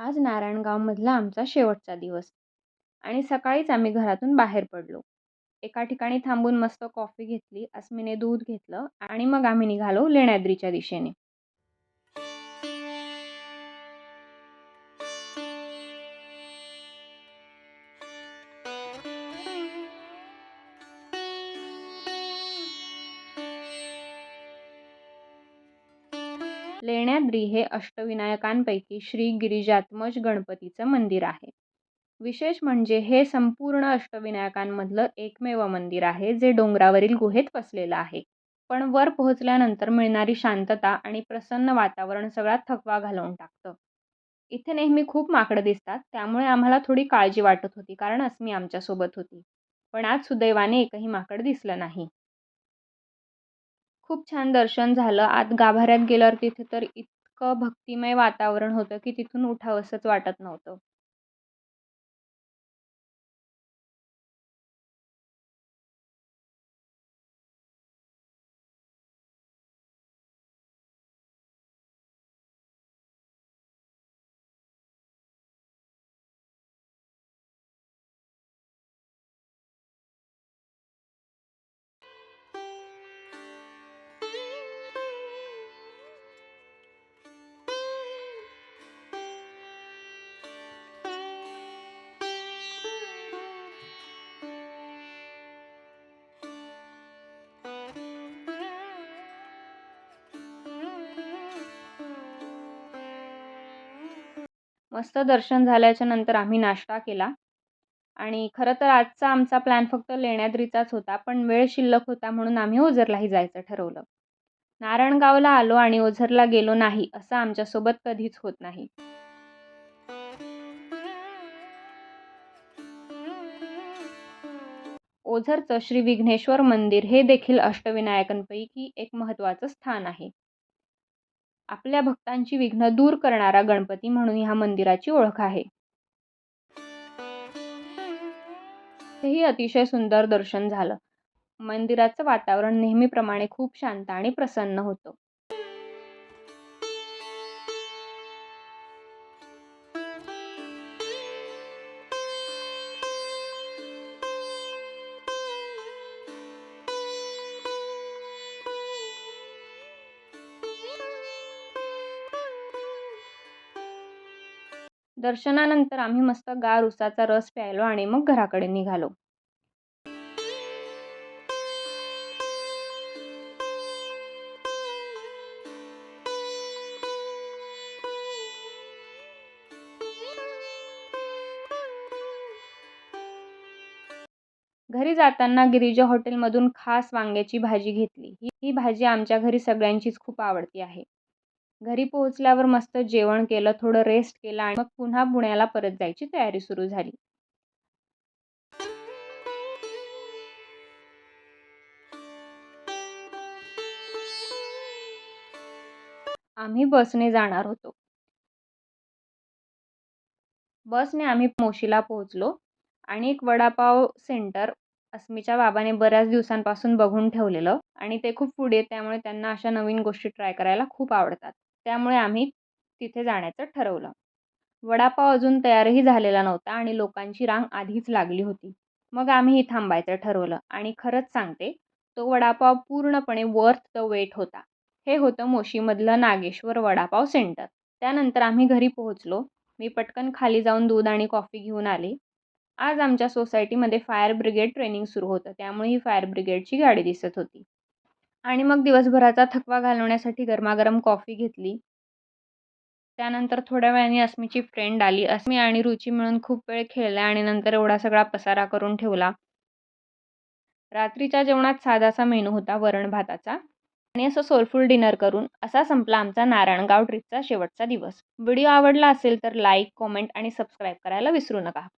आज नारायणगावमधला आमचा शेवटचा दिवस आणि सकाळीच आम्ही घरातून बाहेर पडलो. एका ठिकाणी थांबून मस्त कॉफी घेतली, अस्मीने दूध घेतलं आणि मग आम्ही निघालो लेण्याद्रीच्या दिशेने. लेण्याद्री हे अष्टविनायकांपैकी श्री गिरिजात्मज गणपतीचं मंदिर आहे. विशेष म्हणजे हे संपूर्ण अष्टविनायकांमधलं एकमेव मंदिर आहे जे डोंगरावरील गुहेत वसलेलं आहे. पण वर पोहोचल्यानंतर मिळणारी शांतता आणि प्रसन्न वातावरण सगळा थकवा घालवून टाकतं. इथे नेहमी खूप माकडं दिसतात, त्यामुळे आम्हाला थोडी काळजी वाटत होती कारण अस्मी आमच्यासोबत होती. पण आज सुदैवाने एकही माकड दिसलं नाही. खूप छान दर्शन झालं. आत गाभाऱ्यात गेल्यावर तिथे तर इतकं भक्तिमय वातावरण होतं, की तिथून उठावसंच वाटत नव्हतं. मस्त दर्शन झाल्याच्या नंतर आम्ही नाश्ता केला आणि खरं तर आजचा आमचा प्लॅन फक्त लेण्याद्रीचाच होता, पण वेळ शिल्लक होता म्हणून आम्ही ओझरलाही जायचं ठरवलं. नारायणगावला आलो आणि ओझरला गेलो नाही असं आमच्यासोबत कधीच होत नाही. ओझरचं श्री विघ्नेश्वर मंदिर हे देखील अष्टविनायकांपैकी एक महत्त्वाचं स्थान आहे. आपल्या भक्तांची विघ्न दूर करणारा गणपती म्हणून ह्या मंदिराची ओळख आहे. हेही अतिशय सुंदर दर्शन झालं. मंदिराचं वातावरण नेहमीप्रमाणे खूप शांत आणि प्रसन्न होतं. दर्शनानंतर आम्ही मस्त गार उसाचा रस प्यायलो आणि मग घराकडे निघालो. घरी जाताना गिरिजा हॉटेलमधून खास वांग्याची भाजी घेतली. ही भाजी आमच्या घरी सगळ्यांचीच खूप आवडती आहे. घरी पोहोचल्यावर मस्त जेवण केलं, थोडं रेस्ट केला आणि मग पुन्हा पुण्याला परत जायची तयारी सुरू झाली. आम्ही बसने जाणार होतो. बसने आम्ही मोशीला पोहोचलो आणि एक वडापाव सेंटर अस्मीच्या बाबाने बऱ्याच दिवसांपासून बघून ठेवलेलं आणि ते खूप फूडी आहेत, त्यामुळे त्यांना अशा नवीन गोष्टी ट्राय करायला खूप आवडतात. त्यामुळे आम्ही तिथे जाण्याचं ठरवलं. वडापाव अजून तयारही झालेला नव्हता आणि लोकांची रांग आधीच लागली होती. मग आम्हीही थांबायचं ठरवलं आणि खरंच सांगते, तो वडापाव पूर्णपणे वर्थ द वेट होता. हे होतं मोशीमधलं नागेश्वर वडापाव सेंटर. त्यानंतर आम्ही घरी पोहोचलो. मी पटकन खाली जाऊन दूध आणि कॉफी घेऊन आले. आज आमच्या सोसायटीमध्ये फायर ब्रिगेड ट्रेनिंग सुरू होतं, त्यामुळे ही फायर ब्रिगेडची गाडी दिसत होती. आणि मग दिवसभराचा थकवा घालवण्यासाठी गरमागरम कॉफी घेतली. त्यानंतर थोड्या वेळाने अस्मीची फ्रेंड आली. अस्मी आणि रुची मिळून खूप वेळ खेळल्या आणि नंतर एवढा सगळा पसारा करून ठेवला. रात्रीच्या जेवणात साधासा मेनू होता वरण-भाताचा आणि असं सोलफुल डिनर करून असा संपला आमचा नारायणगाव ट्रिपचा शेवटचा दिवस. व्हिडिओ आवडला असेल तर लाईक, कमेंट आणि सबस्क्राईब करायला विसरू नका.